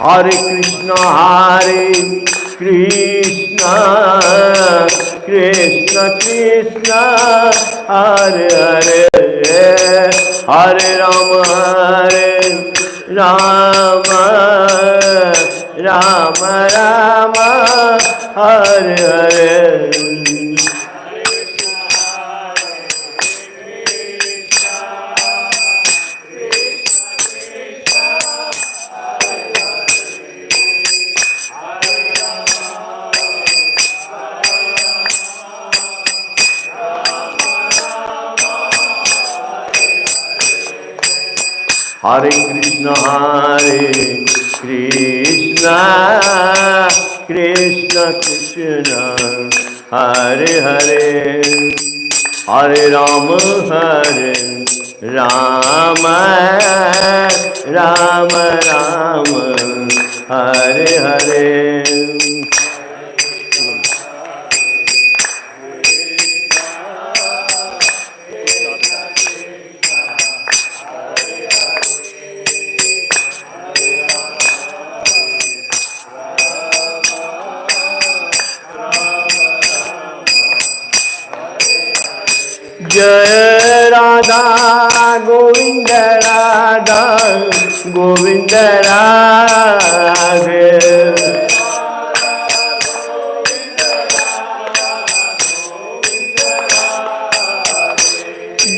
Hare Krishna, Krishna Krishna, Hare Hare, Hare Rama, Rama Rama, Hare Hare. Hare Krishna, Krishna Krishna, Hare Hare, Hare Rama, Rama Rama, Hare Hare. Jai Radha Govinda, Radha Govinda Radhe.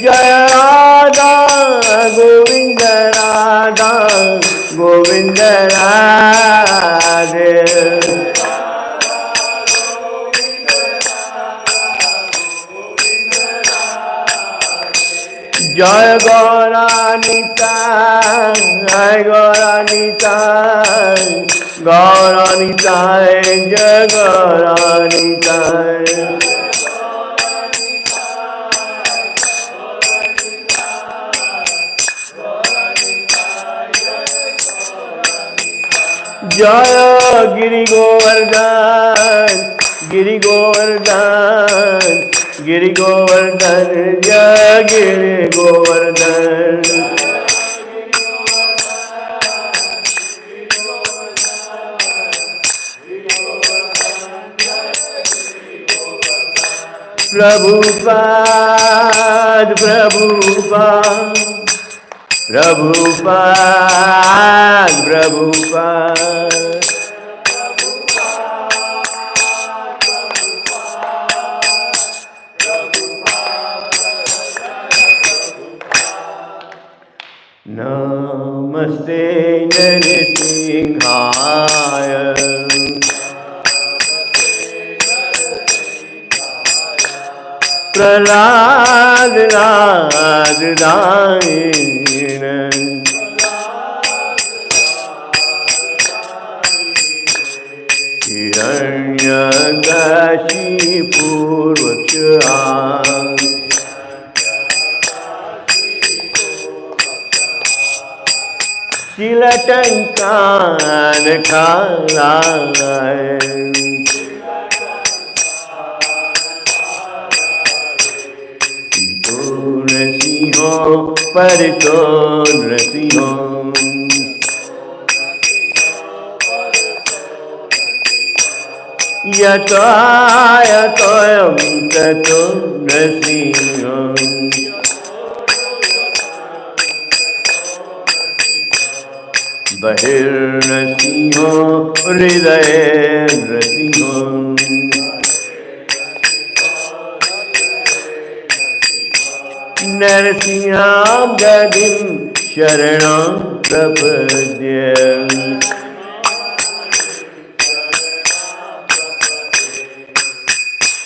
Jai Radha Govinda, Radha Govinda Radhe. Jai Gauranita, Jai Gauranita, Gauranita, Jai Gauranita. Jai Giri Govardhan, Giri Govardhan, Giri Govardhan, Jai Giri Govardhan. Prabhupada, Prabhupada, Prabhupada, Prabhupada. Namaste Narasimhaya, Prahlad Radhayana, Hiranyakashipu Vaksha, Shilatankan Khalai, Nrasiho Parito Nrasiho, Yato Yato Tato Nrasiho, Bahir Nrasiho Hriday Nrasiho, Narasimham Gadim Sharanam Prapadya,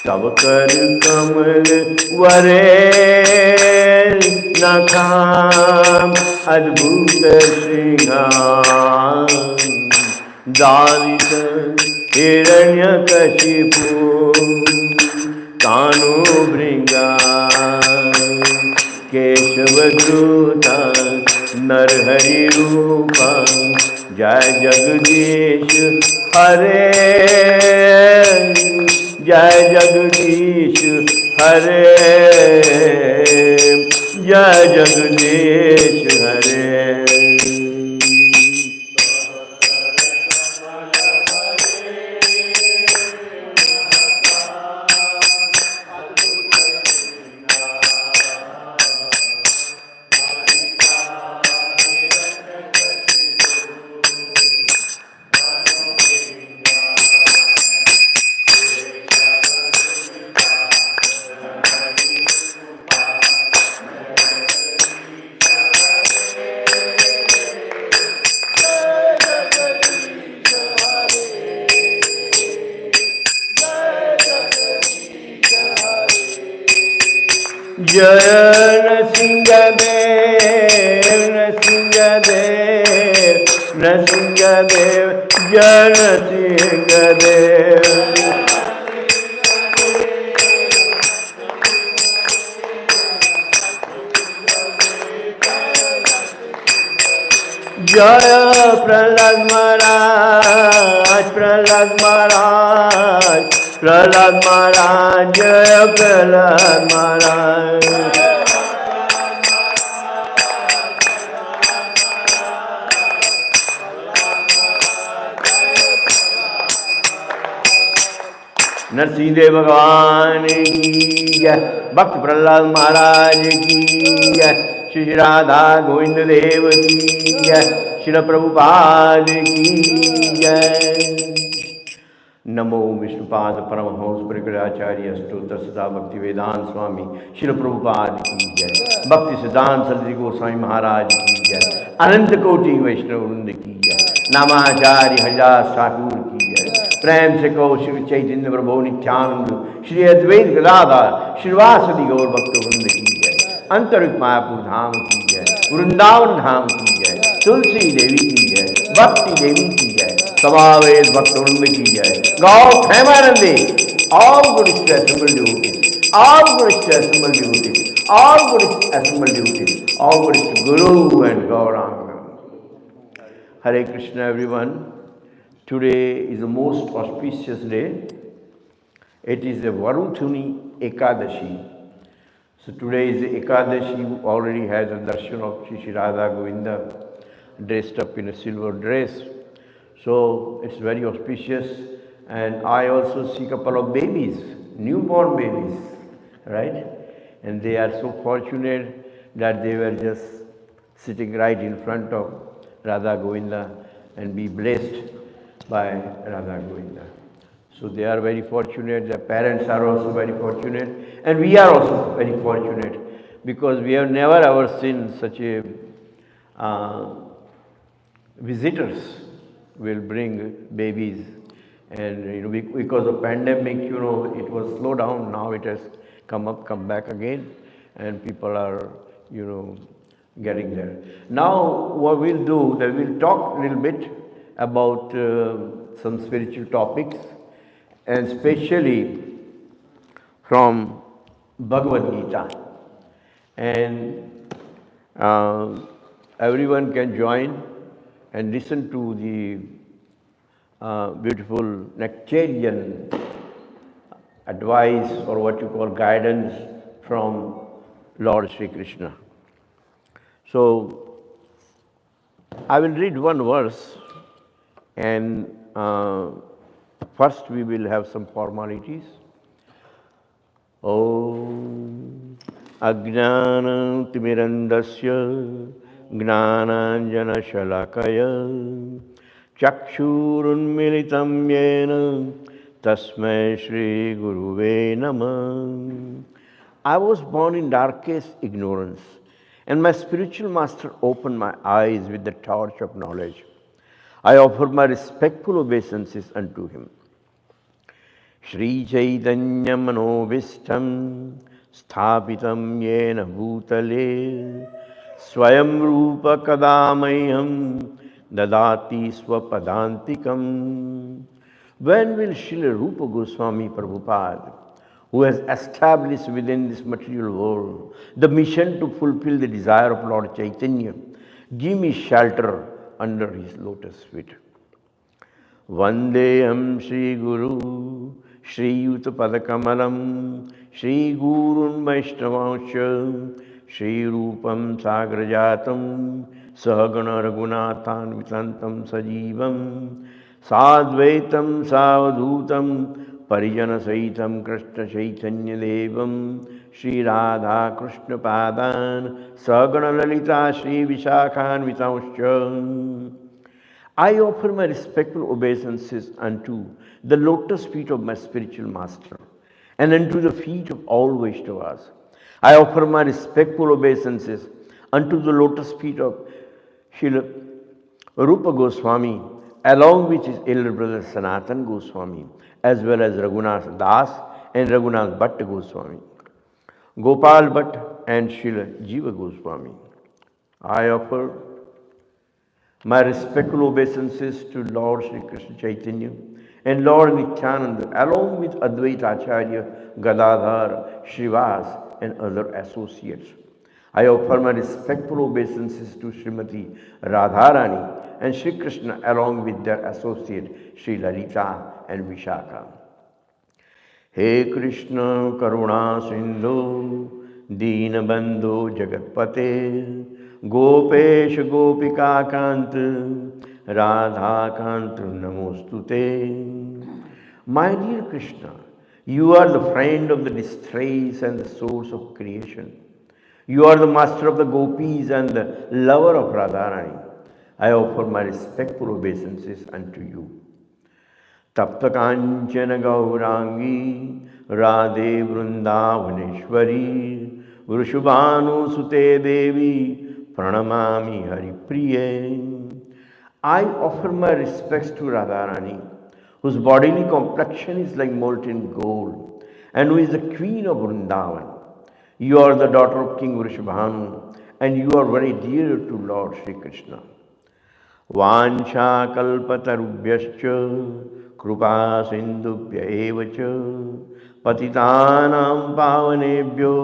Tav Kar Kamal Vare Nakham Adbhuta Sringham, Dalita Hiranyakashipu Tanu Bringa, Keshavadruta Narhari Rupa, Jai Jagdish Hare, Jai Jagdish Hare, Jai Jagdish Hare. जय नृसिंहदेव नृसिंहदेव नृसिंहदेव जय नृसिंहदेव जय प्रहलाद महाराज प्रहलाद महाराज प्रहलाद महाराज जय प्रहलाद महाराज नरसिंहदेव भगवान की जय भक्त प्रहलाद महाराज की जय श्री राधा गोविंद देव की जय श्री प्रभुपाद की जय नमो विष्णुपाद परमहंस परिकराचार्य अष्टोत्तर सदा भक्ति वेदांत स्वामी श्री प्रभुपाद की जय भक्ति सिद्धांत सरस्वती गोस्वामी महाराज की जय अनंत कोटि वैष्णव वृंद की जय नामाचार्य हरिदास ठाकुर की जय प्रेम से कहो श्री चैतन्य प्रभु नित्यानंद श्री अद्वैत गदाधर श्रीवासदि गौर भक्त वृंद की जय अंतरिक मायापुर धाम की जय वृंदावन धाम की जय तुलसी देवी की जय भक्ति देवी की जय समावेश भक्त वृंद की जय गौ प्रेमानंदे all good assembled devotees, all good assembled devotees, all good assembled devotees, all good Guru and Gauranga. Hare Krishna everyone. Today is the most auspicious day. It is the Varutuni Ekadashi. So today is the Ekadashi, who already has a darshan of Shri Radha Govinda dressed up in a silver dress. So it's very auspicious. And I also see a couple of babies, newborn babies, right? And they are so fortunate that they were just sitting right in front of Radha Govinda and be blessed by Radha Govinda. So they are very fortunate, their parents are also very fortunate, and we are also very fortunate because we have never ever seen such a visitors will bring babies. And because of pandemic, it was slow down. Now it has come back again, and people are, getting there. Now what we'll do, that we'll talk a little bit about some spiritual topics, and especially from Bhagavad Gita. And everyone can join and listen to the beautiful nectarian advice, or what you call guidance, from Lord Sri Krishna. So I will read one verse, and first we will have some formalities. Om Ajnanam Timirandasya Gnananjana Shalakaya Chakshurunmilitam yena tasmai Shri Guruve Namah. I was born in darkest ignorance, and my spiritual master opened my eyes with the torch of knowledge. I offer my respectful obeisances unto him. Shri Chaitanya Manovistam Sthapitam Yena Bhutale Swayam Rupa Kadamayam Dadati Swapadantikam. When will Srila Rupa Goswami Prabhupada, who has established within this material world the mission to fulfill the desire of Lord Chaitanya, give me shelter under his lotus feet? Vandeham Shri Guru Shri Yuta Padakamalam Shri Gurun Vaishnavansha Shri Rupam Sagrajatam Sahagana Raghunathan Vitantam Sajivam Sadvaitam Savadhutam Parijana Saitam Krishna Chaitanya Devam Shri Radha Krishna Padan Sahagana Lalita Shri Vishakhan Vitauscha. I offer my respectful obeisances unto the lotus feet of my spiritual master and unto the feet of all Vaishnavas. I offer my respectful obeisances unto the lotus feet of Srila Rupa Goswami, along with his elder brother Sanatan Goswami, as well as Raghunath Das and Raghunath Bhatta Goswami. Gopal Bhatt and Srila Jiva Goswami. I offer my respectful obeisances to Lord Sri Krishna Chaitanya and Lord Nityananda, along with Advaita Acharya, Gadadhar, Srivas, and other associates. I offer my respectful obeisances to Srimati Radharani and Sri Krishna, along with their associate Sri Lalita and Vishaka. हे कृष्ण करुणा सिंधु दीनबंधु जगतपते गोपेश गोपिका कांत राधा कांत नमोस्तुते. My dear Krishna, you are the friend of the distressed and the source of creation. You are the master of the gopis and the lover of Radharani. I offer my respectful obeisances unto you. तप्त कांचन गौरांगी राधे वृंदावनेश्वरी वृषभानुसुते देवी प्रणमामि हरिप्रिये. I offer my respects to Radharani, whose bodily complexion is like molten gold, and who is the queen of Vrindavan. You are the daughter of King Vrishabhanu, and you are very dear to Lord Sri Krishna. वाञ्छाकल्पतरुभ्यश्च कृपा सिन्धुभ्य एव च पतितानां पावनेभ्यो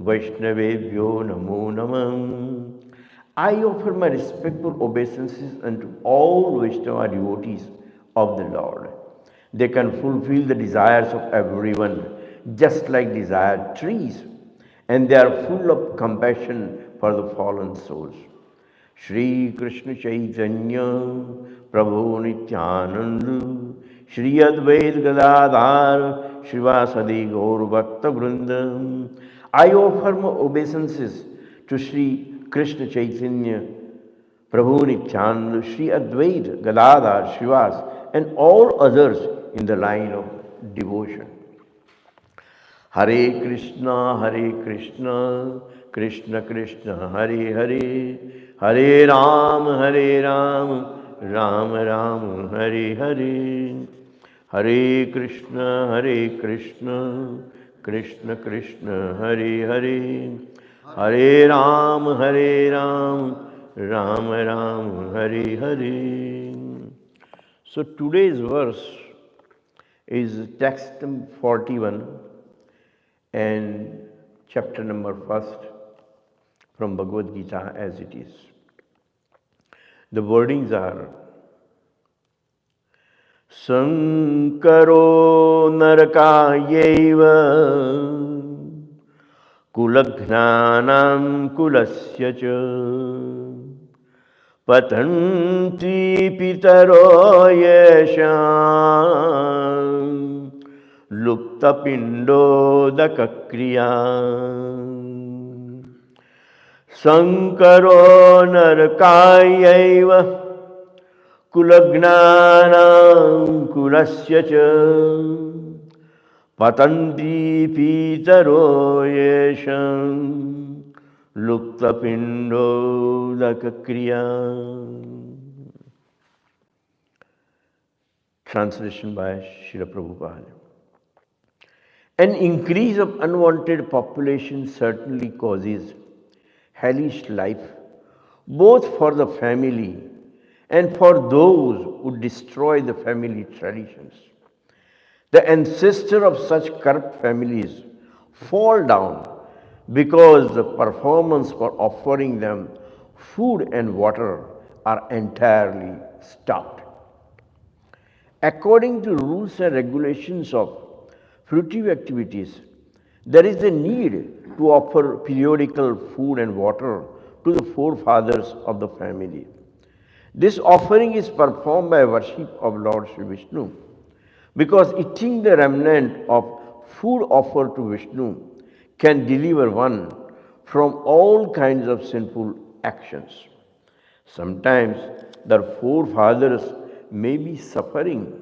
वैष्णवेभ्यो नमो नमः. I offer my respectful obeisances unto all Vaishnava devotees of the Lord. They can fulfill the desires of everyone, just like desired trees, and they are full of compassion for the fallen souls. Shri Krishna Chaitanya Prabhu Nityananda Shri Advaita Gadadhar Srivasadi Gaur Bhakta Vrindam. I offer my obeisances to Shri Krishna Chaitanya Prabhu Nityananda Shri Advaita Gadadhar Srivas and all others in the line of devotion. Hare Krishna, Krishna Krishna, Hare Hare, Hare Ram, Ram Ram, Hare Hare. Hare Krishna, Krishna Krishna, Hare Hare, Hare Ram, Ram Ram, Hare Hare. So today's verse is text number 41 and chapter number 1 from Bhagavad Gita as it is. The wordings are Sankaro Narakayeva Kulagnanam Kulasya Cha Patanti Pitaro Yesham Lukta Pindo Dakakriya. Sankaro Narakayeva Kulagnanam Kulasya Cha Patanti Pitaro Yesham Lukta Pindo Dakakriya. Translation by Srila Prabhupada. An increase of unwanted population certainly causes hellish life, both for the family and for those who destroy the family traditions. The ancestors of such corrupt families fall down because the performance for offering them food and water are entirely stopped. According to rules and regulations of fruitive activities, there is a need to offer periodical food and water to the forefathers of the family. This offering is performed by worship of Lord Sri Vishnu, because eating the remnant of food offered to Vishnu can deliver one from all kinds of sinful actions. Sometimes their forefathers may be suffering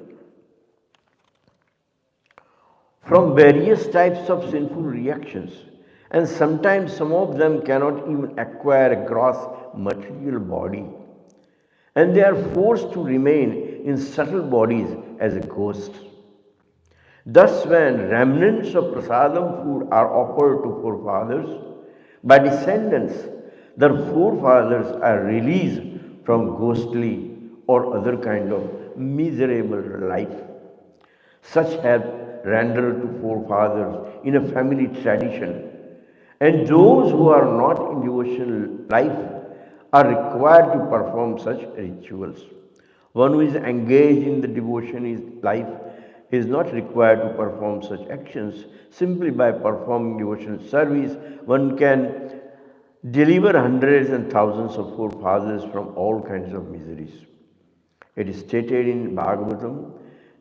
from various types of sinful reactions, and sometimes some of them cannot even acquire a gross material body, and they are forced to remain in subtle bodies as a ghost. Thus, when remnants of prasadam food are offered to forefathers by descendants, their forefathers are released from ghostly or other kind of miserable life. Such help rendered to forefathers in a family tradition. And those who are not in devotional life are required to perform such rituals. One who is engaged in the devotion life is not required to perform such actions. Simply by performing devotional service, one can deliver hundreds and thousands of forefathers from all kinds of miseries. It is stated in Bhagavatam,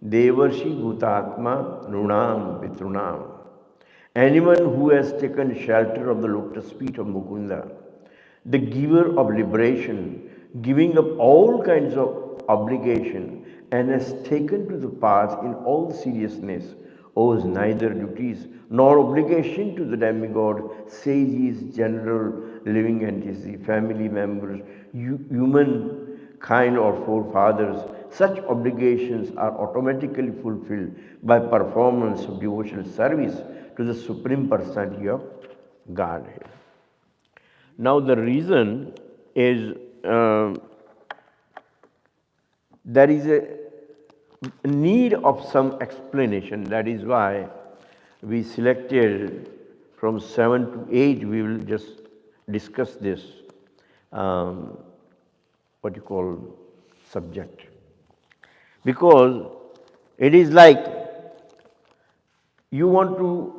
Devarshi Bhutatma Nunam Pitrunam. Anyone who has taken shelter of the lotus feet of Mukunda, the giver of liberation, giving up all kinds of obligation, and has taken to the path in all seriousness, owes neither duties nor obligation to the demigod, sages, general living entities, family members, human kind or forefathers. Such obligations are automatically fulfilled by performance of devotional service to the Supreme Personality of Godhead. Now, the reason is there is a need of some explanation. That is why we selected from 7 to 8, we will just discuss this. What you call subject, because it is like you want to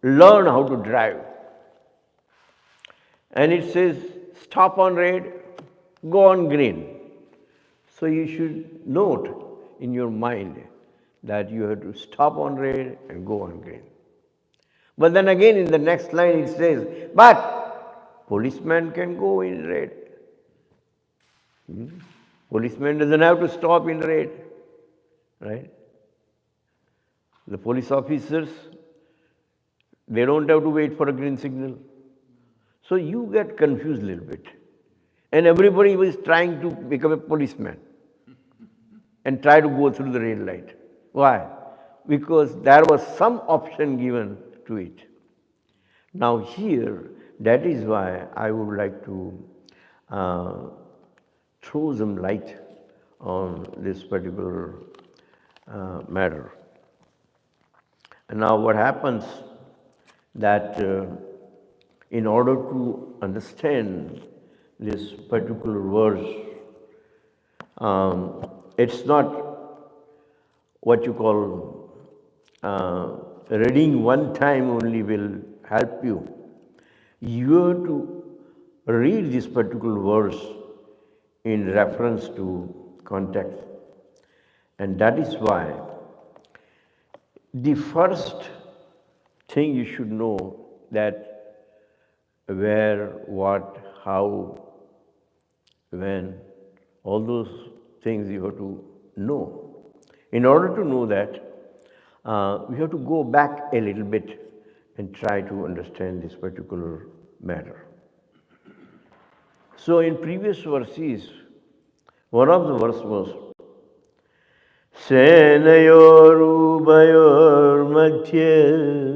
learn how to drive and it says stop on red, go on green. So you should note in your mind that you have to stop on red and go on green. But then again in the next line it says, but policeman can go in red. Policeman doesn't have to stop in red, right? The police officers, they don't have to wait for a green signal. So you get confused a little bit. And everybody was trying to become a policeman and try to go through the red light. Why? Because there was some option given to it. Now here, that is why I would like to throw some light on this particular matter. And now what happens that in order to understand this particular verse, it's not what you call reading one time only will help you. You have to read this particular verse in reference to context. And that is why the first thing you should know that where, what, how, when, all those things you have to know. In order to know that, we have to go back a little bit and try to understand this particular matter. So in previous verses, one of the verses was Senayor Ubayor Madhya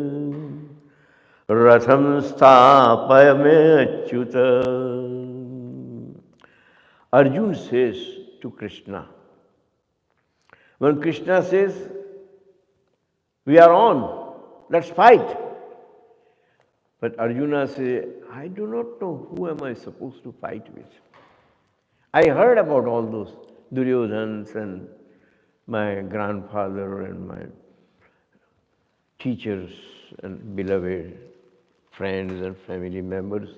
Ratham Sthapayame Achyuta. Arjun says to Krishna, when Krishna says, we are on, let's fight. But Arjuna says, I do not know who am I supposed to fight with. I heard about all those Duryodhans and my grandfather and my teachers and beloved friends and family members.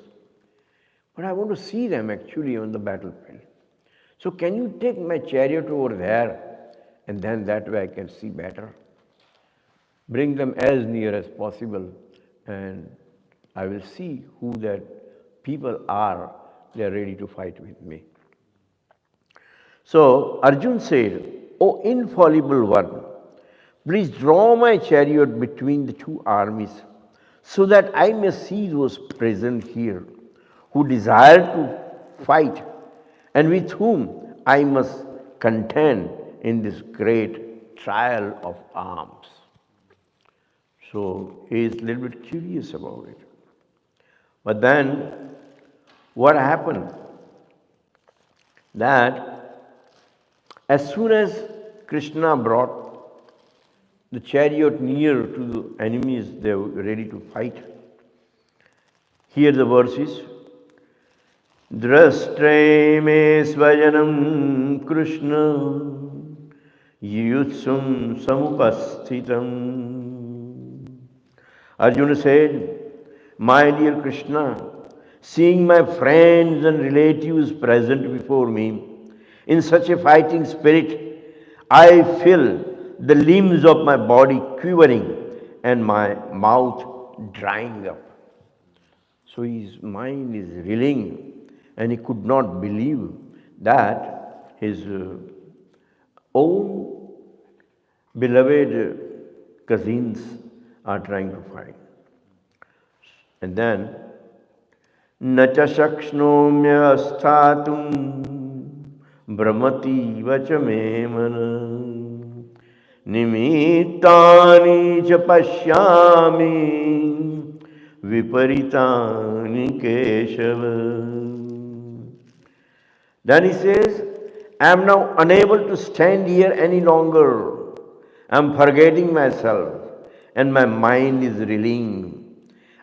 But I want to see them actually on the battlefield. So can you take my chariot over there and then that way I can see better? Bring them as near as possible and I will see who that people are. They are ready to fight with me. So Arjun said, O infallible one, please draw my chariot between the two armies so that I may see those present here who desire to fight and with whom I must contend in this great trial of arms. So he is a little bit curious about it. But then what happened? That as soon as Krishna brought the chariot near to the enemies, they were ready to fight. Here the verse is Drashtre me svajanam Krishna yutsum samupasthitam. Arjuna said, my dear Krishna, seeing my friends and relatives present before me, in such a fighting spirit, I feel the limbs of my body quivering and my mouth drying up. So his mind is reeling and he could not believe that his own beloved cousins are trying to fight. And then, Nacha shakshnomya sthatum brahmati vachame mana nimittani cha pashyami viparitani keshava. Then he says, I am now unable to stand here any longer. I am forgetting myself and my mind is reeling.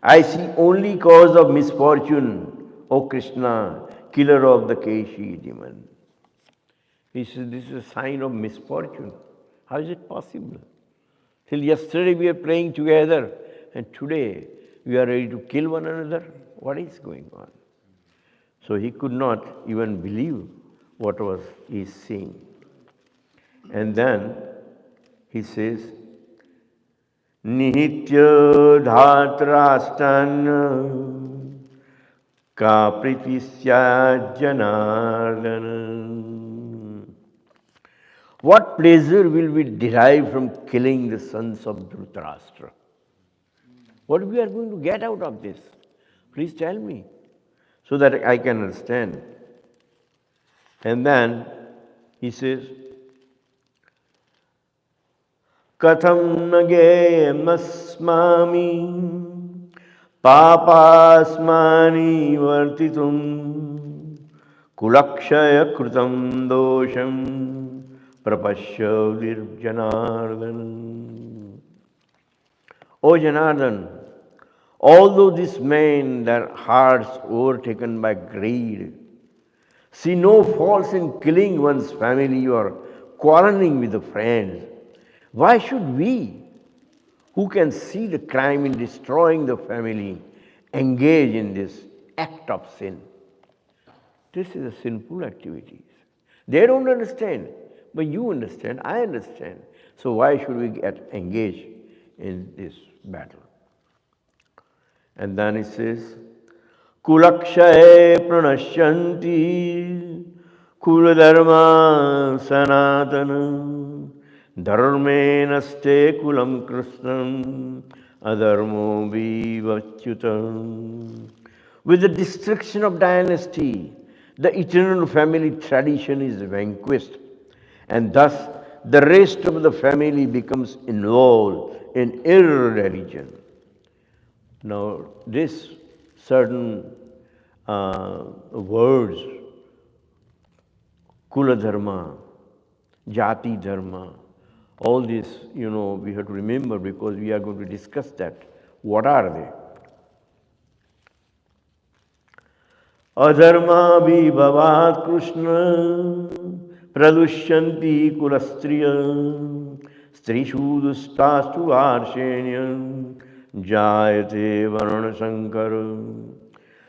I see only cause of misfortune, O Krishna, killer of the Keshi demon. He says, this is a sign of misfortune. How is it possible? Till yesterday we were praying together and today we are ready to kill one another. What is going on? So he could not even believe what was he seeing. And then he says, Nihitya dhatrastan ka pritisya janardana. What pleasure will we derive from killing the sons of Dhritarashtra? What we are going to get out of this? Please tell me, so that I can understand. And then he says, Katham nagayam asmami papasmani vartitum kulakshaya krutam dosham prapashya virjanardan. O Janardan, although these men, their hearts overtaken by greed, see no faults in killing one's family or quarreling with the friends, why should we, who can see the crime in destroying the family, engage in this act of sin? This is a sinful activity. They don't understand, but you understand, I understand. So why should we get engaged in this battle? And then it says, Kulakshaye pranashyanti kuladharma sanatana dharme naste kulam krishnam adharmo vivachyutam. With the destruction of dynasty, the eternal family tradition is vanquished, and thus the rest of the family becomes involved in irreligion. Now, this certain words, Kula Dharma, Jati Dharma, all this, we have to remember because we are going to discuss that. What are they? Adharma vibhavat Krishna pradushyanti kulastriya strishu dustastu arshenya jayate varana sankara.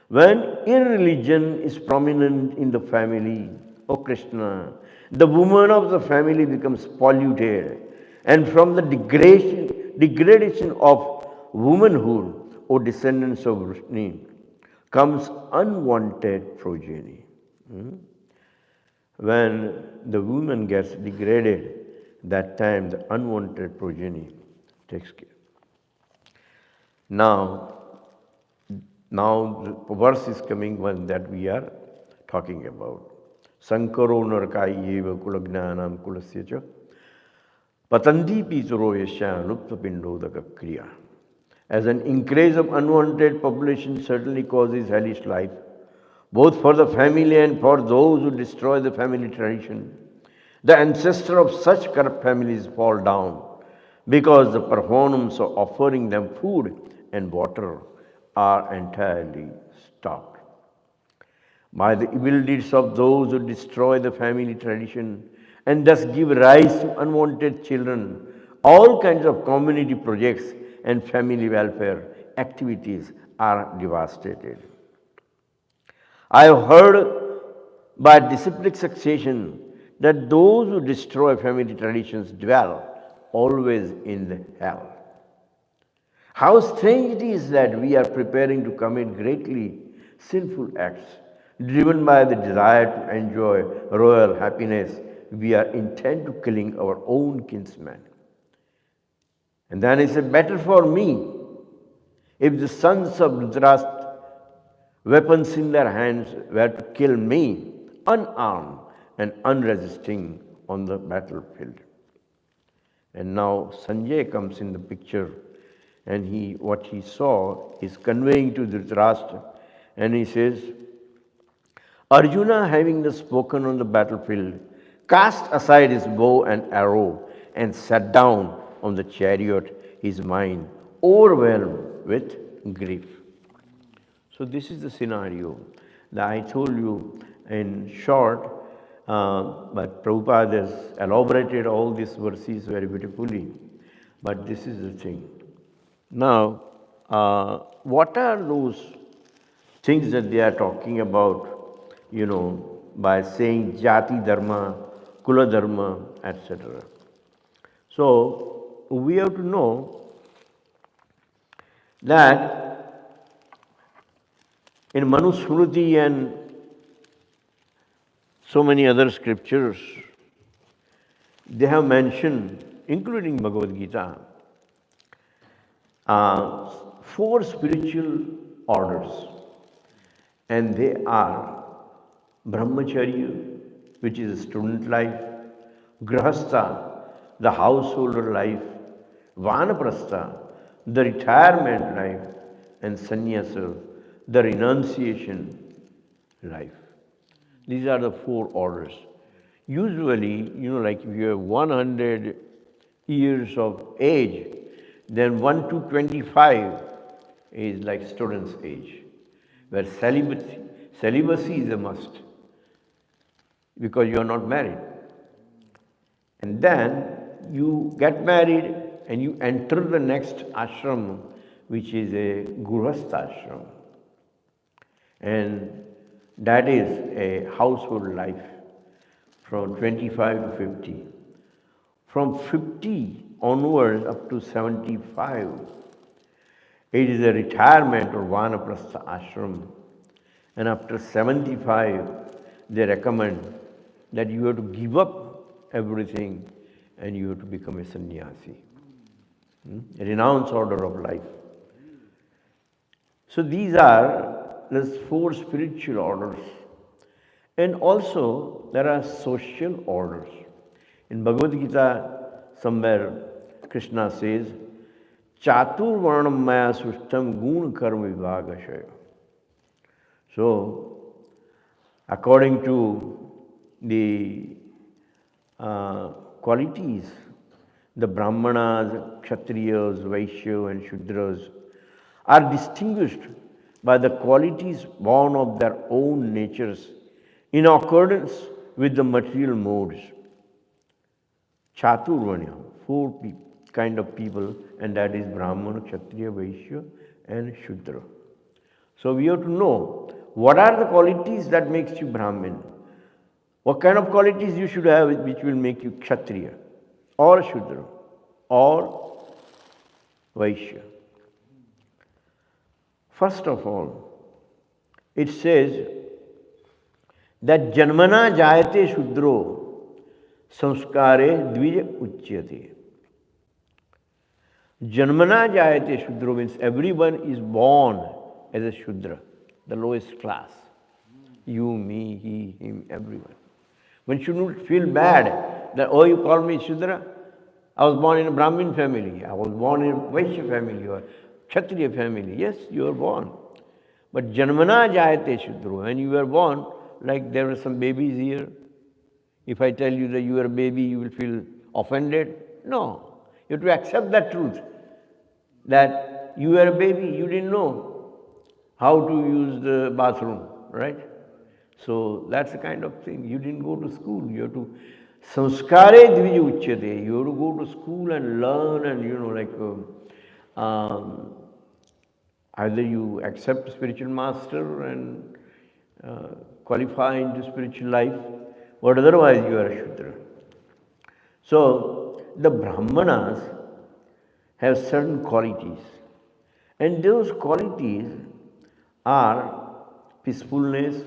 When irreligion is prominent in the family, O Krishna, the woman of the family becomes polluted, and from the degradation of womanhood, O descendants of Vrishni, comes unwanted progeny. When the woman gets degraded, that time the unwanted progeny takes care. Now the verse is coming one that we are talking about. Sankaro narkai eva kulagnanam kulasya cha patanti pitaro yasya lupta pindodaka kriya. as an increase of unwanted population certainly causes hellish life, both for the family and for those who destroy the family tradition. The ancestor of such corrupt families fall down because the performance of offering them food and water are entirely stopped. By the evil deeds of those who destroy the family tradition and thus give rise to unwanted children, all kinds of community projects and family welfare activities are devastated. I have heard by disciplic succession that those who destroy family traditions dwell always in the hell. How strange it is that we are preparing to commit greatly sinful acts, driven by the desire to enjoy royal happiness, we are intent to killing our own kinsmen. And then he said, better for me if the sons of Dhritarashtra, weapons in their hands, were to kill me, unarmed and unresisting on the battlefield. And now Sanjay comes in the picture, and what he saw is conveying to Dhritarashtra, and he says, Arjuna, having thus spoken on the battlefield, cast aside his bow and arrow and sat down on the chariot, his mind overwhelmed with grief. So this is the scenario that I told you in short, but Prabhupada has elaborated all these verses very beautifully. But this is the thing. Now, what are those things that they are talking about, by saying jati dharma, kula dharma, etc. So, we have to know that in Manusmriti and so many other scriptures, they have mentioned, including Bhagavad Gita, 4 spiritual orders. And they are Brahmacharya, which is a student life, Grahastha, the householder life, Vanaprastha, the retirement life, and Sannyasa, the renunciation life. These are the 4 orders. Usually, like if you have 100 years of age, then 1 to 25 is like student's age, where celibacy is a must because you are not married. And then you get married and you enter the next ashram, which is a Grihastha ashram. And that is a household life from 25 to 50. From 50 onwards up to 75, it is a retirement or Vanaprastha ashram. And after 75, they recommend that you have to give up everything and you have to become a sannyasi. A renounced order of life. So these are the 4 spiritual orders. And also there are social orders. In Bhagavad Gita, somewhere Krishna says, Chatur varnam maya sushtam gun karma vibhagashaya. So, according to the qualities, the Brahmanas, Kshatriyas, Vaishyas and Shudras are distinguished by the qualities born of their own natures in accordance with the material modes. Chaturvanya, 4 kind of people, and that is Brahmana, Kshatriya, Vaishya and Shudra. So we have to know what are the qualities that makes you Brahmin. What kind of qualities you should have which will make you Kshatriya or Shudra or Vaishya. First of all, it says that Janmana Jayate Shudro Samskare Dvija Uchyate. Janmana Jayate Shudro means everyone is born as a Shudra, the lowest class. You, me, he, him, everyone. One should not feel bad that, oh, you call me Shudra. I was born in a Brahmin family. I was born in a Vaishya family or Kshatriya family. Yes, you are born. But Janmana Jayate Shudro. When you are born, like there were some babies here. If I tell you that you are a baby, you will feel offended. No. You have to accept that truth. That you are a baby, you didn't know how to use the bathroom, right? So that's the kind of thing. You didn't go to school. You have to samskare dvij uchyate. You have to go to school and learn and either you accept spiritual master and qualify into spiritual life, or otherwise you are a Shudra. So the Brahmanas have certain qualities, and those qualities are peacefulness,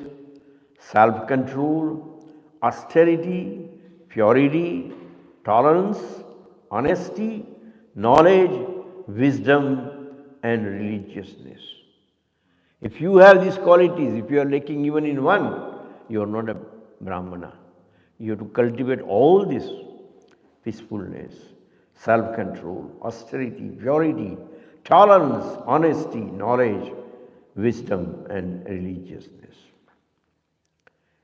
self-control, austerity, purity, tolerance, honesty, knowledge, wisdom, and religiousness. If you have these qualities, if you are lacking even in one, you are not a Brahmana. You have to cultivate all this: peacefulness, self-control, austerity, purity, tolerance, honesty, knowledge, wisdom, and religiousness.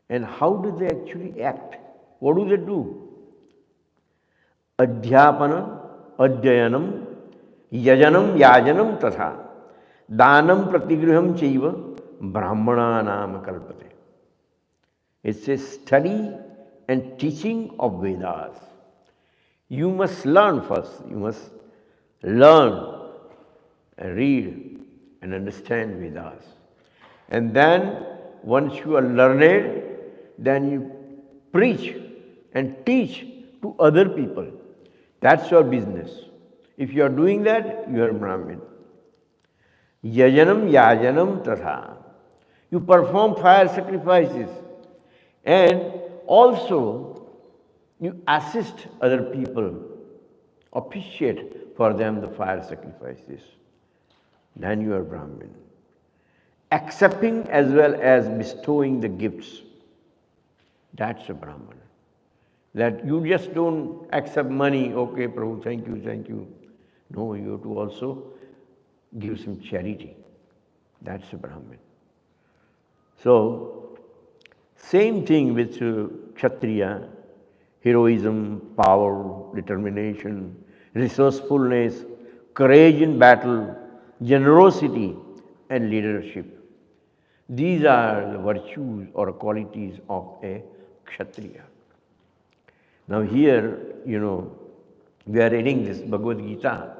And how do they actually act? What do they do? Adhyapana, adhyayanam, yajanam, yajanam tatha, danam pratigriham chaiva, brahmana nama kalpate. It's a study and teaching of Vedas. You must learn first. You must learn and read and understand Vedas. And then, once you are learned, then you preach and teach to other people. That's your business. If you are doing that, you are Brahmin. Yajanam yajanam tatha. You perform fire sacrifices and also you assist other people, officiate for them the fire sacrifices. Then you are Brahmin. Accepting as well as bestowing the gifts. That's a Brahman. That you just don't accept money, okay, Prabhu, thank you, thank you. No, you have to also give some charity. That's a Brahmin. So, same thing with Kshatriya: heroism, power, determination, resourcefulness, courage in battle, generosity, and leadership. These are the virtues or qualities of a Kshatriya. Now here, we are reading this Bhagavad Gita,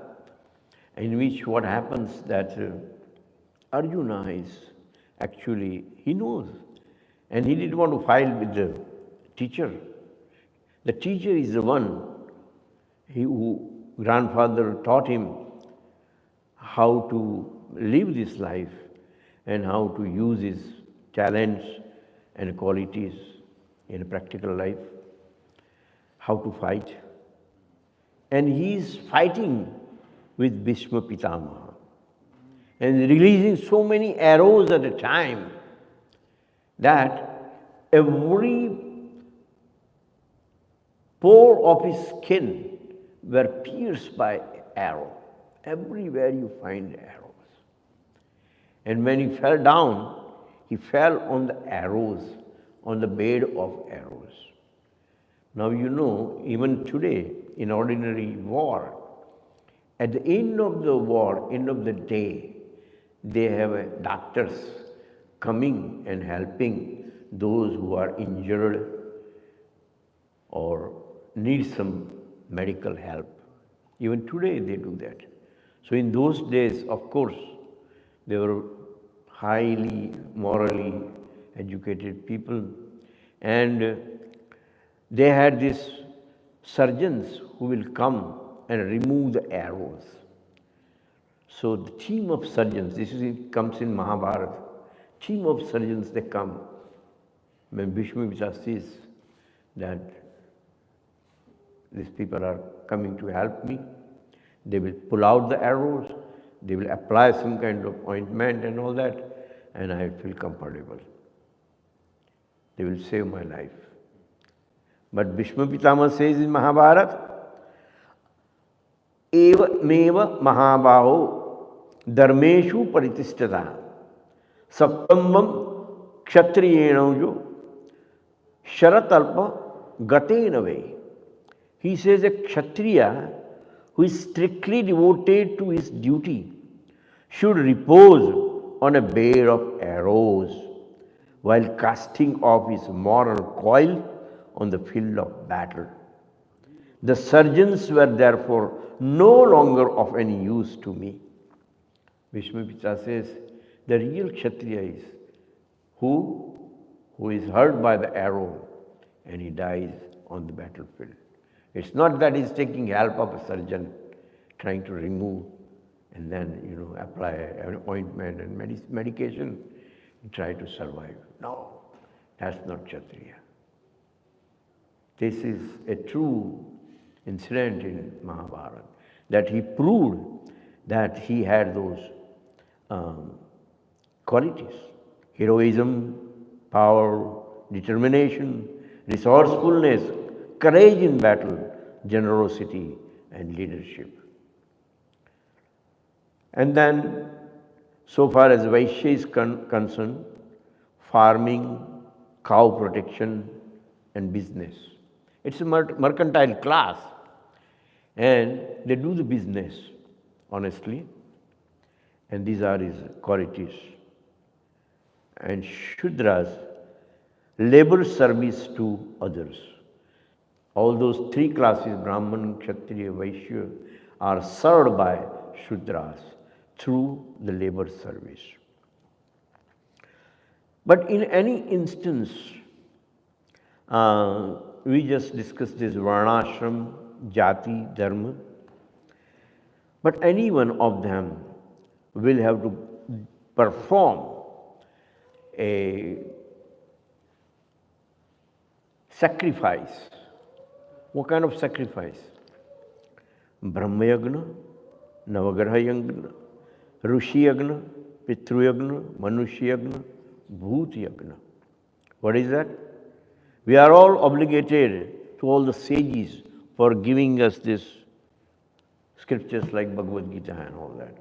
in which what happens that Arjuna is actually, he knows, and he didn't want to fight with the teacher. The teacher is the one who grandfather taught him how to live this life and how to use his talents and qualities in a practical life, how to fight. And he is fighting with Bhishma Pitamaha and releasing so many arrows at a time that every pore of his skin were pierced by arrow. Everywhere you find arrows. And when he fell down, he fell on the arrows, on the bed of arrows. Now even today, in ordinary war, at the end of the war, end of the day, they have doctors coming and helping those who are injured or need some medical help. Even today they do that. So in those days, of course, they were highly morally educated people, and they had these surgeons who will come and remove the arrows. So the team of surgeons, comes in Mahabharata, team of surgeons, they come. When Bhishma sees that these people are coming to help me, they will pull out the arrows, they will apply some kind of ointment and all that, and I feel comfortable. They will save my life. But Bhishma Pitama says in Mahabharata, Eva meva mahabaho धर्मेशु परितिष्ठता सप्तमम क्षत्रियेणो शरतल्प gaten away. He says a kshatriya who is strictly devoted to his duty should repose on a bed of arrows while casting off his moral coil on the field of battle. The surgeons were therefore no longer of any use to me. Vishmapitra says the real kshatriya is who is hurt by the arrow and he dies on the battlefield. It's not that he's taking help of a surgeon trying to remove and then, apply an ointment and medication and try to survive. No, that's not Kshatriya. This is a true incident in Mahabharata, that he proved that he had those qualities: heroism, power, determination, resourcefulness, courage in battle, generosity, and leadership. And then, so far as Vaishya is concerned, farming, cow protection, and business. It's a mercantile class, and they do the business honestly, and these are his qualities. And Shudras, labor service to others. All those three classes, Brahman, Kshatriya, Vaishya, are served by Shudras through the labor service. But in any instance, we just discussed this Varnashram, Jati, Dharma, but any one of them will have to perform a sacrifice. What kind of sacrifice? Brahma Yagna, Navagraha Yagna, Rishi Yagna, Pitru Yagna, Manushya Yagna, Bhut Yagna. What is that? We are all obligated to all the sages for giving us this scriptures like Bhagavad Gita and all that.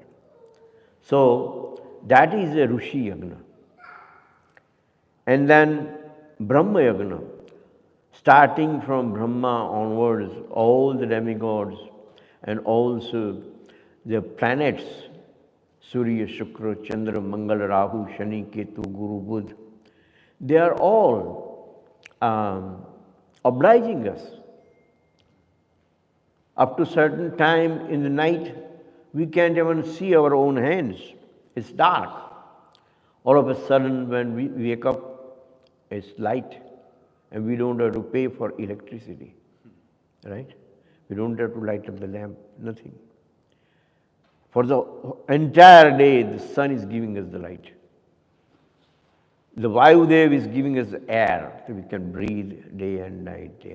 So that is a Rishi Yagna. And then Brahma Yagna, starting from Brahma onwards, all the demigods and also the planets, Surya, Shukra, Chandra, Mangala, Rahu, Shani, Ketu, Guru, Budh, they are all obliging us. Up to certain time in the night, we can't even see our own hands. It's dark. All of a sudden, when we wake up, it's light, and we don't have to pay for electricity, right? We don't have to light up the lamp, nothing. For the entire day, the sun is giving us the light. The Vayudev is giving us the air, so we can breathe day and night,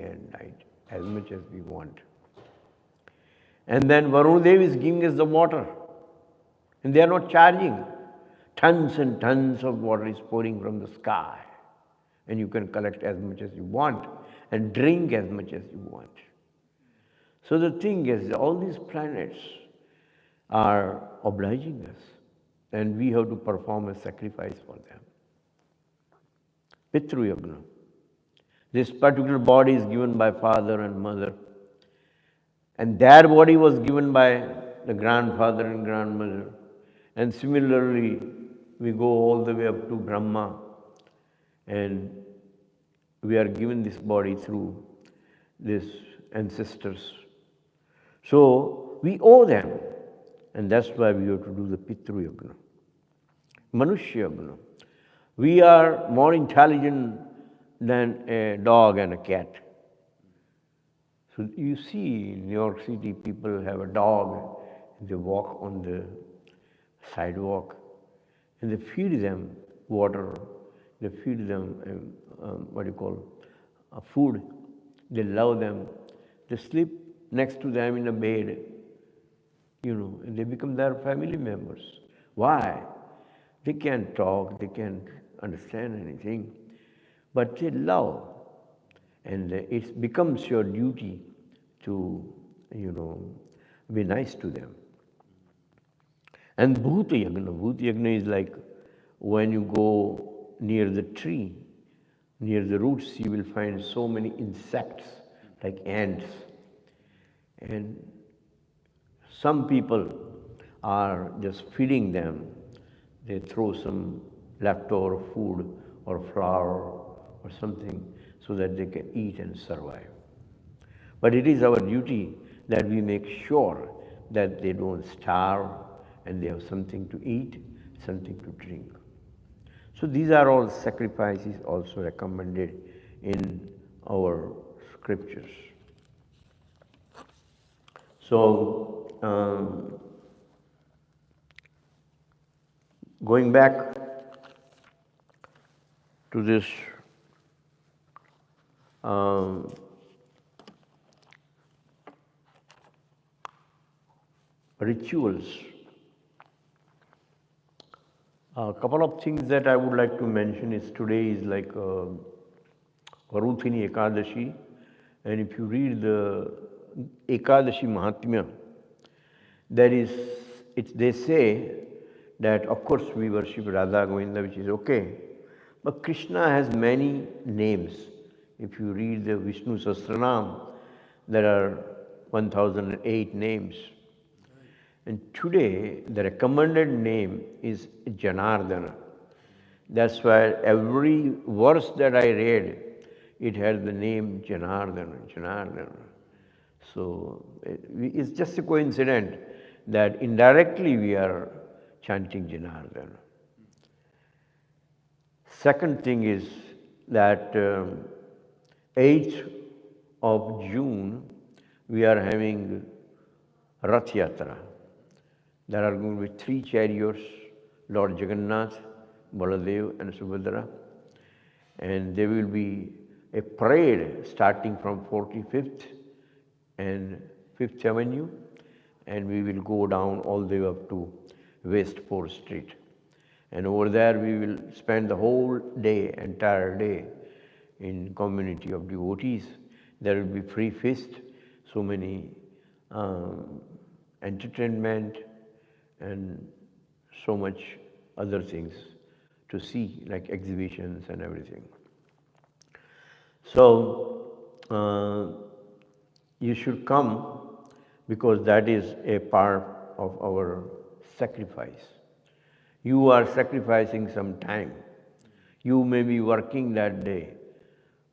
as much as we want. And then Varudev is giving us the water, and they are not charging. Tons and tons of water is pouring from the sky, and you can collect as much as you want and drink as much as you want. So the thing is, all these planets are obliging us, and we have to perform a sacrifice for them. Pitru Yagna. This particular body is given by father and mother, and their body was given by the grandfather and grandmother. And similarly, we go all the way up to Brahma, and we are given this body through these ancestors. So we owe them, and that's why we have to do the Pitru Yagna. Manushya Yagna. We are more intelligent than a dog and a cat. So you see in New York City, people have a dog, and they walk on the sidewalk, and they feed them water, they feed them food, they love them, they sleep next to them in a bed, and they become their family members. Why? They can't talk, they can't understand anything, but they love, and it becomes your duty to, be nice to them. And Bhuta Yagna is like when you go near the tree, near the roots, you will find so many insects like ants. And some people are just feeding them. They throw some leftover food or flour or something so that they can eat and survive. But it is our duty that we make sure that they don't starve and they have something to eat, something to drink. So these are all sacrifices also recommended in our scriptures. So going back to this rituals, a couple of things that I would like to mention is today is like Varuthini Ekadashi, and if you read the Ekadashi Mahatmya, there is, they say that of course we worship Radha Govinda, which is okay, but Krishna has many names. If you read the Vishnu Sahasranam, there are 1008 names. And today, the recommended name is Janardana. That's why every verse that I read, it had the name Janardana. So it's just a coincidence that indirectly we are chanting Janardana. Second thing is that 8th of June, we are having Rath Yatra. There are going to be 3 chariots, Lord Jagannath, Baladev and Subhadra. And there will be a parade starting from 45th and 5th Avenue, and we will go down all the way up to West 4th Street. And over there we will spend the whole day, entire day, in community of devotees. There will be free feast, so many entertainment, and so much other things to see, like exhibitions and everything. So you should come, because that is a part of our sacrifice. You are sacrificing some time. You may be working that day.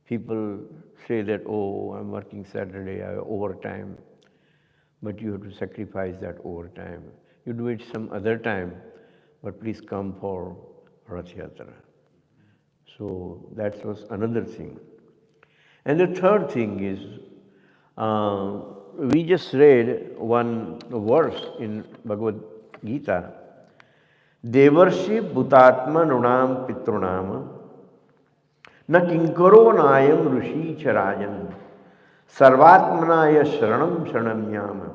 People say that, oh, I'm working Saturday, I have overtime. But you have to sacrifice that overtime. You do it some other time, but please come for Rath Yatra. So that was another thing. And the third thing is, we just read one verse in Bhagavad Gita, Devarshi Bhutatma Nunam Pitrunam Na Kinkaro Nayam Rushi Charajan Sarvatmanaya Sharanam Sharanamyam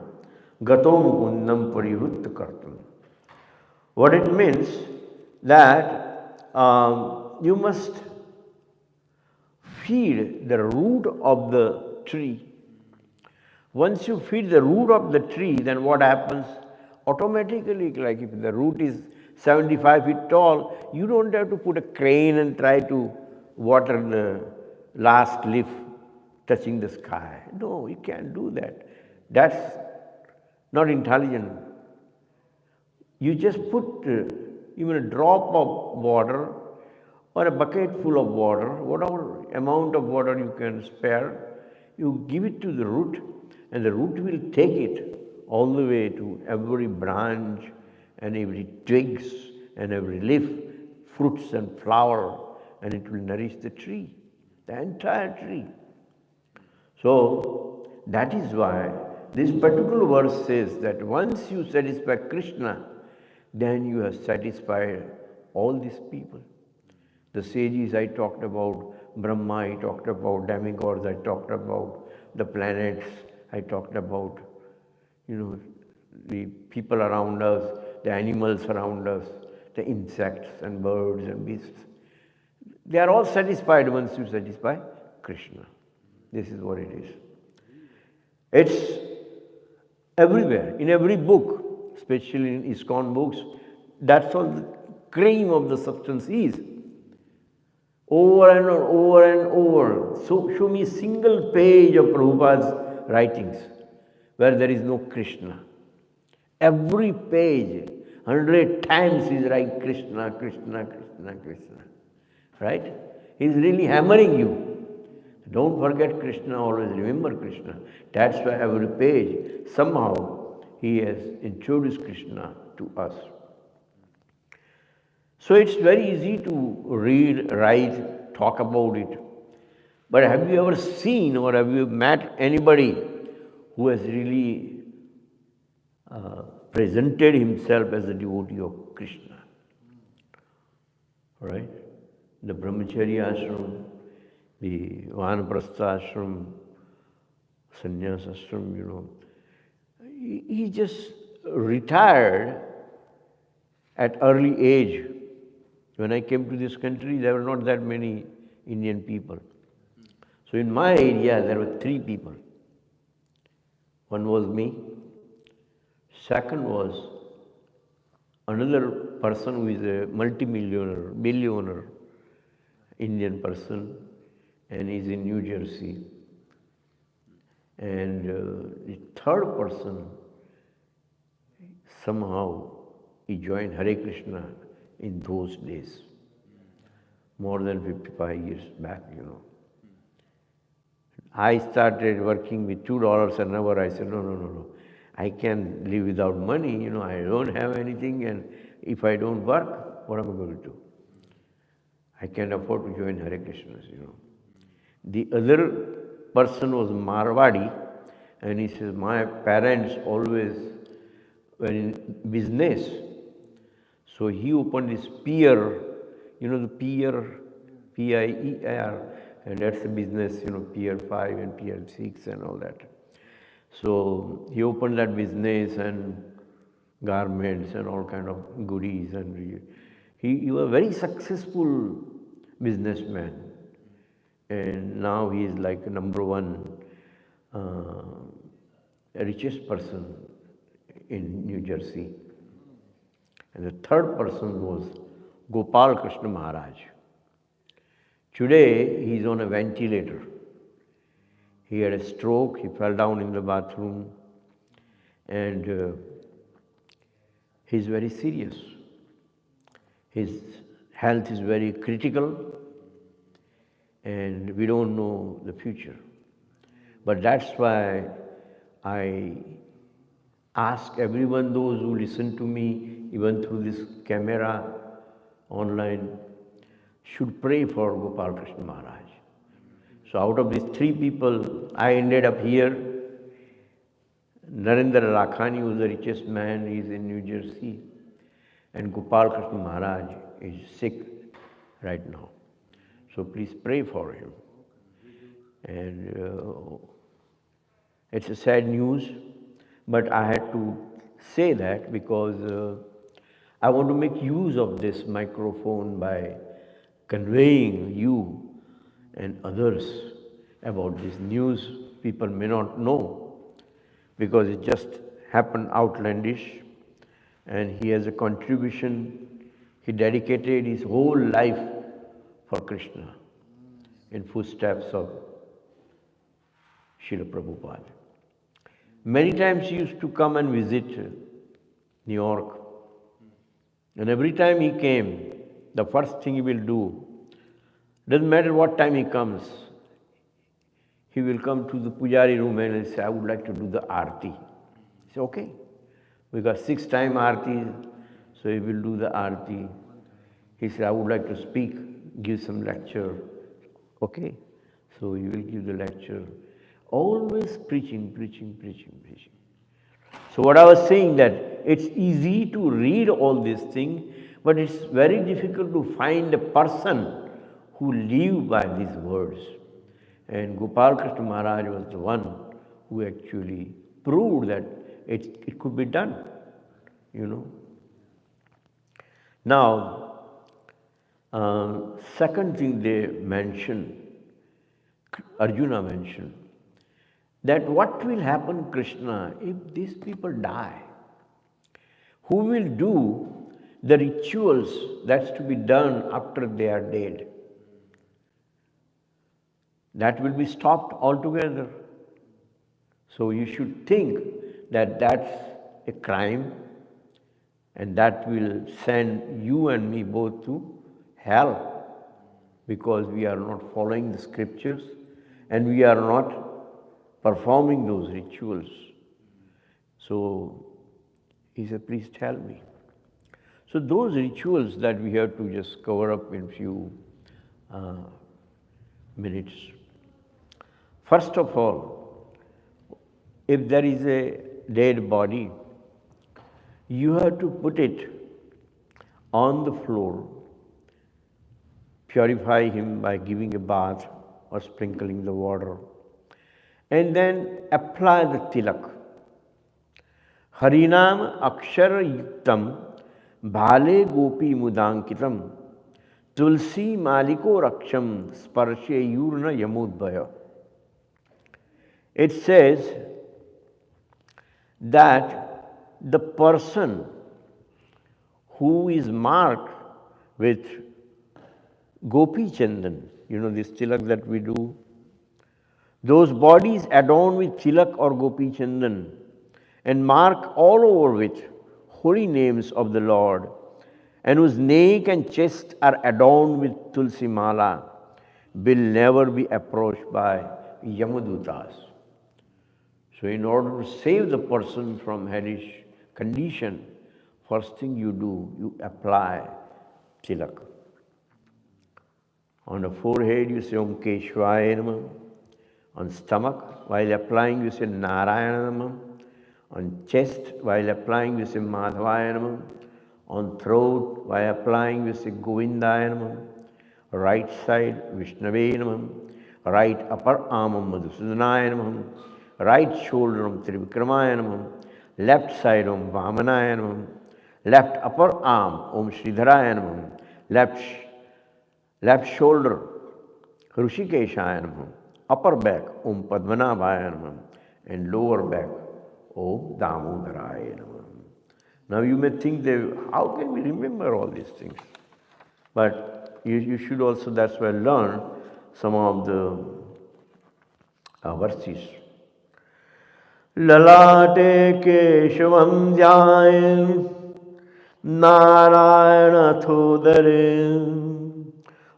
Gato Mukundam Parivutta Kartam. What it means that you must feed the root of the tree. Once you feed the root of the tree, then what happens? Automatically, like if the root is 75 feet tall, you don't have to put a crane and try to water the last leaf touching the sky. No, you can't do that. That's not intelligent. You just put even a drop of water or a bucket full of water, whatever amount of water you can spare, you give it to the root, and the root will take it all the way to every branch and every twigs and every leaf, fruits and flower, and it will nourish the tree, the entire tree. So that is why this particular verse says that once you satisfy Krishna, then you have satisfied all these people. The sages I talked about, Brahma I talked about, demigods I talked about, the planets I talked about, the people around us, the animals around us, the insects and birds and beasts. They are all satisfied once you satisfy Krishna. This is what it is. It's everywhere, in every book. especially in ISKCON books, that's all the cream of the substance is. Over and over and over. So show me a single page of Prabhupada's writings where there is no Krishna. Every page, 100 times he's writing Krishna, Krishna, Krishna, Krishna. Right? He's really hammering you. Don't forget Krishna, always remember Krishna. That's why every page, somehow, he has introduced Krishna to us. So it's very easy to read, write, talk about it. But have you ever seen or have you met anybody who has really presented himself as a devotee of Krishna? Right? The Brahmacharya ashram, the Vanaprastha ashram, Sannyas ashram, he just retired at early age. When I came to this country, there were not that many Indian people. So in my area, there were 3 people. One was me. Second was another person who is a multimillionaire, billionaire Indian person, and he's in New Jersey. And the third person, somehow, he joined Hare Krishna in those days, more than 55 years back, I started working with $2 an hour. I said, no. I can live without money, I don't have anything, and if I don't work, what am I going to do? I can't afford to join Hare Krishnas, The other person was Marwadi, and he says, my parents always were in business. So he opened this pier, the pier, P-I-E-R, and that's the business, Pier 5 and Pier 6 and all that. So he opened that business and garments and all kind of goodies, and he was a very successful businessman. And now he is like number 1 richest person in New Jersey. And the third person was Gopal Krishna Maharaj. Today, he is on a ventilator. He had a stroke, he fell down in the bathroom, and he's very serious. His health is very critical, and we don't know the future. But that's why I ask everyone, those who listen to me, even through this camera, online, should pray for Gopal Krishna Maharaj. So out of these 3 people, I ended up here. Narendra Lakhani, who is the richest man, he is in New Jersey. And Gopal Krishna Maharaj is sick right now. So please pray for him. And it's a sad news, but I had to say that because I want to make use of this microphone by conveying you and others about this news people may not know, because it just happened outlandish, and he has a contribution. He dedicated his whole life for Krishna in footsteps of Srila Prabhupada. Many times he used to come and visit New York, and every time he came, the first thing he will do, doesn't matter what time he comes, he will come to the pujari room and say, I would like to do the aarti. He said, okay. We got 6 times aarti, so he will do the aarti. He said, I would like to speak, give some lecture. Okay. So he will give the lecture. Always preaching. So what I was saying, that it's easy to read all these things, but it's very difficult to find a person who live by these words. And Gopal Krishna Maharaj was the one who actually proved that it could be done, Now, second thing they mentioned, Arjuna mentioned, that what will happen, Krishna, if these people die? who will do the rituals that's to be done after they are dead. That will be stopped altogether. So you should think that that's a crime and that will send you and me both to hell because we are not following the scriptures and we are not performing those rituals. So he said, please tell me. So those rituals that we have to just cover up in few minutes. First of all, if there is a dead body, you have to put it on the floor, purify him by giving a bath or sprinkling the water, and then apply the tilak. Harinam akshara yuktam bhale gopi mudankitam tulsi maliko raksham sparshe yurna yamudbhaya. It says that the person who is marked with gopi chandan, this tilak that we do, those bodies adorned with tilak or gopi chandan and mark all over with holy names of the Lord, and whose neck and chest are adorned with tulsi mala, will never be approached by Yamadutas. So in order to save the person from hellish condition, first thing you do, you apply tilak. On the forehead you say Om Keshvaya Namah. On stomach, while applying you say Narayana Namah. On chest, while applying you say Madhavaya Namah. On throat, while applying you say Govindaya Namah. Right side, Vishnave Namah. Right upper arm, Madhusudanaya Namah. Right shoulder, Trivikramaya Namah. Left side, Om Vamanaya Namah. Left upper arm, Om Sridharaya Namah. Left shoulder, Hrishikeshaya Namah. Upper back, Om Padmanabhaya Namah. And lower back, Om Damodaraya Namah. Now you may think, how can we remember all these things? But you should also, that's why, learn some of the verses. Lalate Keshavam Jayam Narayana Thodare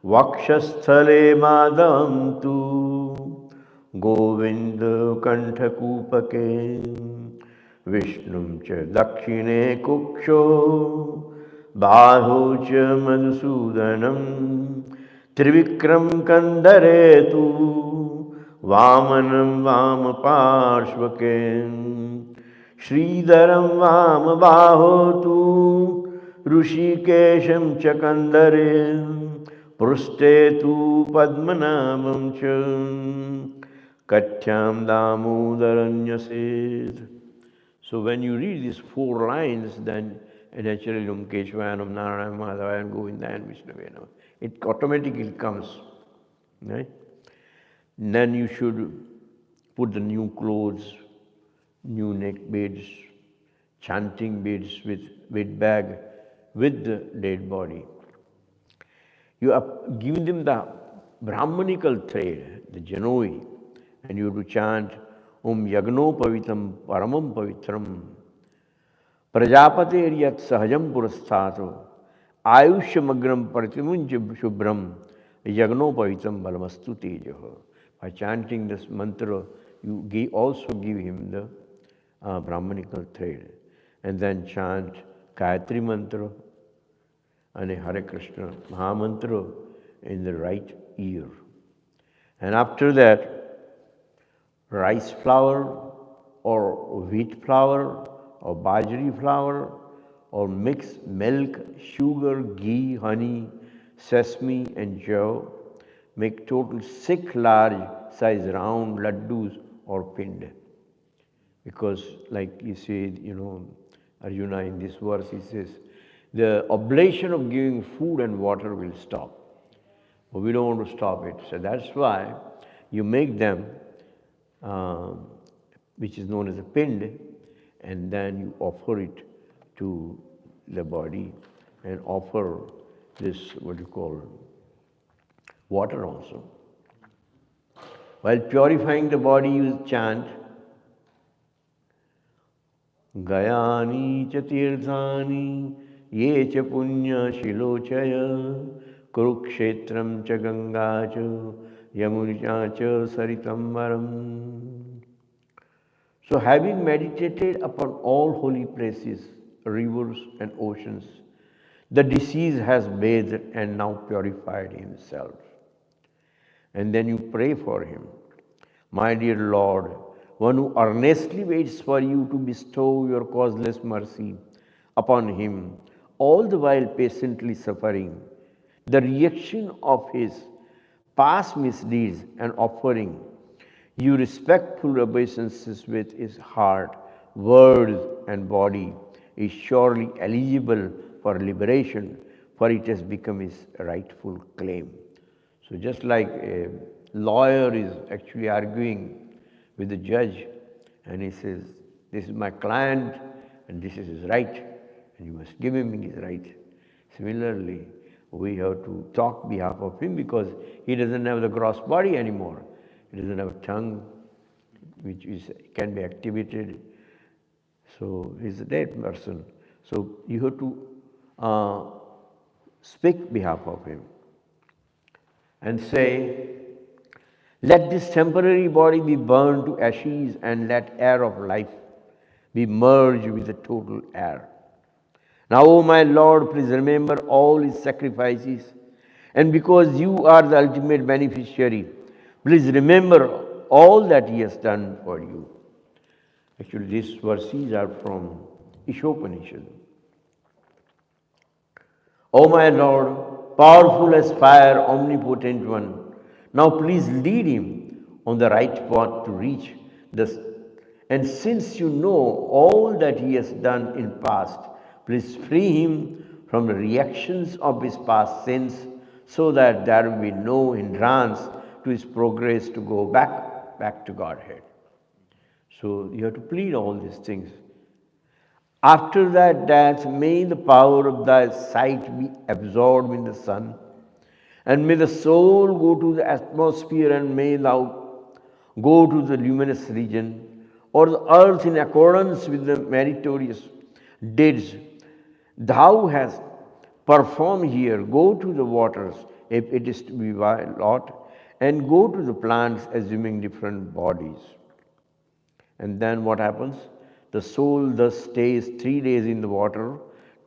Vakshasthale Madhavam Tu Govinda Kanthakupake Vishnum Cha Dakshine Kuksho Bahu Cha Madhusudanam Trivikram Kandare Tu Vamanam Vamaparshvake Sridharam Vamabahotu Rushikesham Chakandare Pruste tu Padmanabam Cha Katyam Damodaranyasid. So when you read these 4 lines, then naturally Om Keshvayanam, Narayana, Madhavaya, Govinda and Vishnavena, it automatically comes. Right? Then you should put the new clothes, new neck beads, chanting beads with bag with the dead body. You are giving them the Brahmanical thread, the Janoi, and you have to chant Om Yagno Pavitam Paramam Pavitram Prajapate Yat Sahajam Purasthato Ayushamagram Pratimunja Shubram Yagno Pavitam Balamastu Tejaha. By chanting this mantra, you also give him the Brahmanical thread. And then chant Gayatri mantra and a Hare Krishna Mahamantra in the right ear. And after that, rice flour or wheat flour or bajri flour or mixed milk, sugar, ghee, honey, sesame and jaw. Make total 6 large size round laddus or pind. Because like you said, Arjuna in this verse, he says, the oblation of giving food and water will stop. But we don't want to stop it. So that's why you make them, which is known as a pind, and then you offer it to the body and offer this, what you call, water also. While purifying the body, you chant, Gayani cha tirthani ye cha punya shilochaya Kurukshetram cha ganga cha yamunica cha saritambaram. So having meditated upon all holy places, rivers and oceans, the deceased has bathed and now purified himself. And then you pray for him. My dear Lord, one who earnestly waits for you to bestow your causeless mercy upon him, all the while patiently suffering the reaction of his past misdeeds and offering you respectful obeisances with his heart, words, and body, is surely eligible for liberation, for it has become his rightful claim. So just like a lawyer is actually arguing with the judge, and he says, this is my client, and this is his right, and you must give him his right. Similarly, we have to talk behalf of him because he doesn't have the gross body anymore. He doesn't have a tongue which can be activated. So he's a dead person. So you have to speak behalf of him and say, let this temporary body be burned to ashes and let air of life be merged with the total air. Now, O my Lord, please remember all his sacrifices, and because you are the ultimate beneficiary, please remember all that he has done for you. Actually, these verses are from Ishopanishad. O my Lord, powerful as fire, omnipotent one, now please lead him on the right path to reach this. And since you know all that he has done in past, please free him from the reactions of his past sins so that there will be no hindrance to his progress to go back to Godhead. So you have to plead all these things. After that death, may the power of thy sight be absorbed in the sun, and may the soul go to the atmosphere, and may thou go to the luminous region, or the earth in accordance with the meritorious deeds thou hast performed here. Go to the waters, if it is to be lot, and go to the plants, assuming different bodies. And then what happens? The soul thus stays 3 days in the water,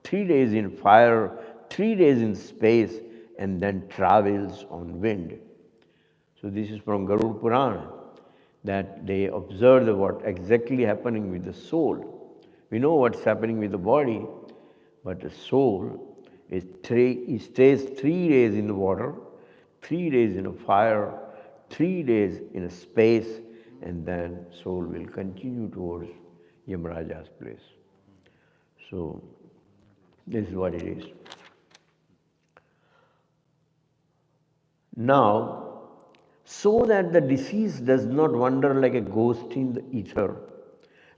3 days in fire, 3 days in space, and then travels on wind. So this is from Garuda Purana, that they observe what exactly happening with the soul. We know what's happening with the body, but the soul stays 3 days in the water, 3 days in a fire, 3 days in a space, and then soul will continue towards Yamaraja's place. So this is what it is. Now, so that the deceased does not wander like a ghost in the ether,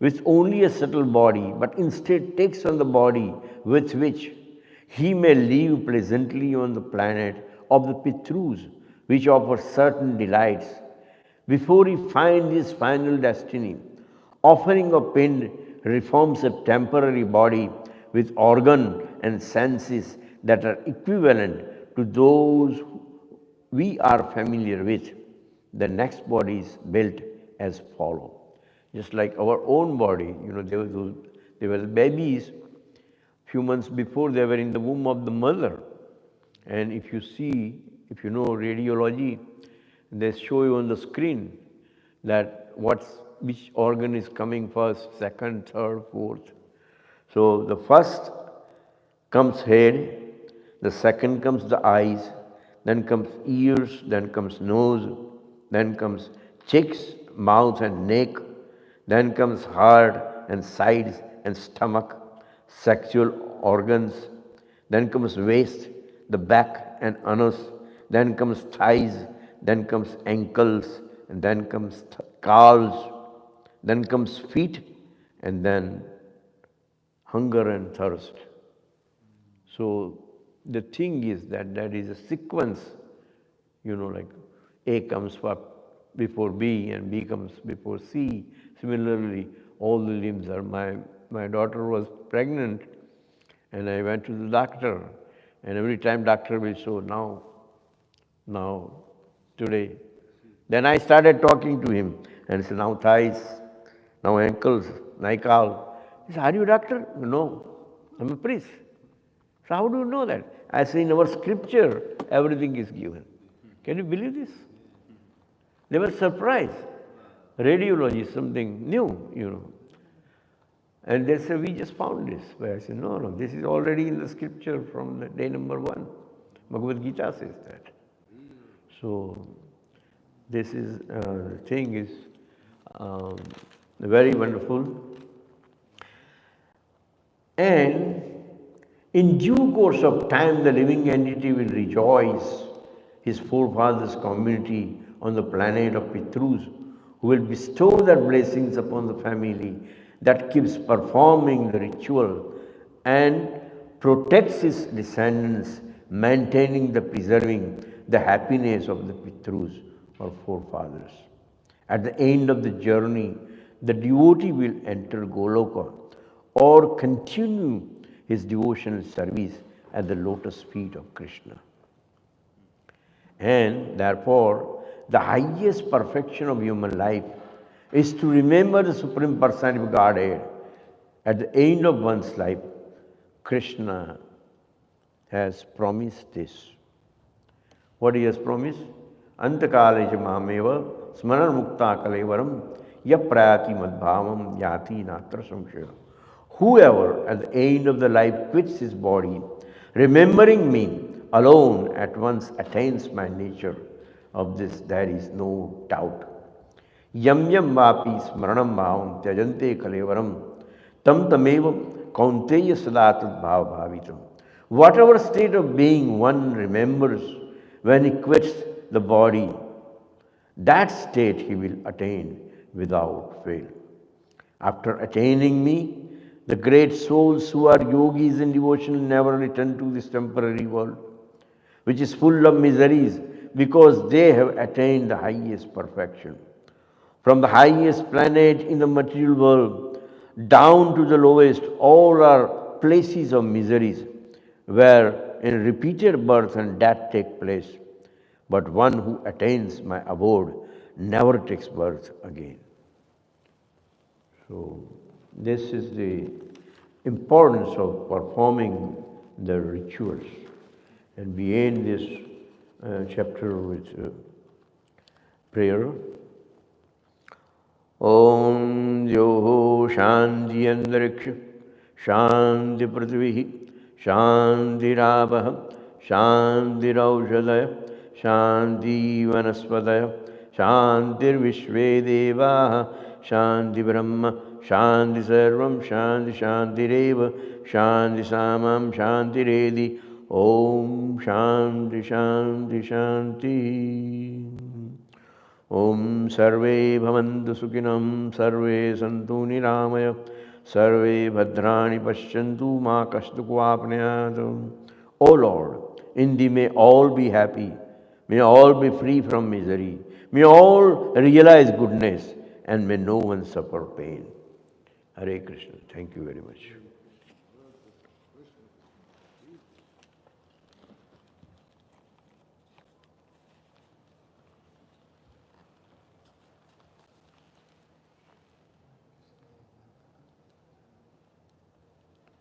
with only a subtle body, but instead takes on the body with which he may live pleasantly on the planet of the Pitrus, which offers certain delights, before he finds his final destiny. Offering of pind reforms a temporary body with organ and senses that are equivalent to those we are familiar with. The next body is built as follows. Just like our own body, there were babies few months before they were in the womb of the mother. And if you know radiology, they show you on the screen that which organ is coming first, second, third, fourth. So the first comes head, the second comes the eyes, then comes ears, then comes nose, then comes cheeks, mouth and neck, then comes heart and sides and stomach, sexual organs, then comes waist, the back and anus, then comes thighs, then comes ankles, and then comes calves, then comes feet, and then hunger and thirst. So the thing is that there is a sequence, like A comes before B and B comes before C. Similarly, all the limbs are. My daughter was pregnant and I went to the doctor, and every time doctor will show now, today. Then I started talking to him and said, now thighs, now ankles, now He said, are you a doctor? No, I'm a priest. So how do you know that? I say in our scripture, everything is given. Can you believe this? They were surprised. Radiology is something new. And they said, we just found this. But I said, no, this is already in the scripture from the day number 1. Bhagavad Gita says that. So this is, the thing is very wonderful. And in due course of time, the living entity will rejoice his forefathers' community on the planet of Pitrus, who will bestow their blessings upon the family that keeps performing the ritual and protects its descendants, maintaining preserving the happiness of the Pitrus or forefathers. At the end of the journey, the devotee will enter Goloka or continue his devotional service at the lotus feet of Krishna. And therefore, the highest perfection of human life is to remember the Supreme Personality of Godhead. At the end of one's life, Krishna has promised this. What he has promised? Antakale mameva smaran mukta kalevaram yaprayati madbhavam yati natra samshaya. Whoever at the end of the life quits his body, remembering me alone at once attains my nature. Of this there is no doubt. Yam yam vapi smaranam bhavam tyajante kalevaram tam tamevam kaunteya sadatad bhav bhavitam. Whatever state of being one remembers when he quits the body, that state he will attain without fail. After attaining me, the great souls who are yogis and devotional never return to this temporary world, which is full of miseries, because they have attained the highest perfection. From the highest planet in the material world down to the lowest, all are places of miseries, where in repeated birth and death take place. But one who attains my abode never takes birth again. So this is the importance of performing the rituals. And we end this chapter with prayer. Om Yoho Shanti Andariksha Shanti Pratvihi Shanti Rabha Shanti Raushadaya Shanti Vanaspadaya Shantir Vishve Deva Shanti Brahma Shanti Sarvam Shanti Shanti Reva Shanti Samam Shanti Redi Om Shanti Shanti Shanti Om Sarve Bhavantu Sukhinam Sarve Santu Niramaya Sarve Bhadrani Pashyantu Ma Kashtu Kvapnayatu. O Lord, in Thee may all be happy, may all be free from misery, may all realize goodness, and may no one suffer pain. Hare Krishna. Thank you very much.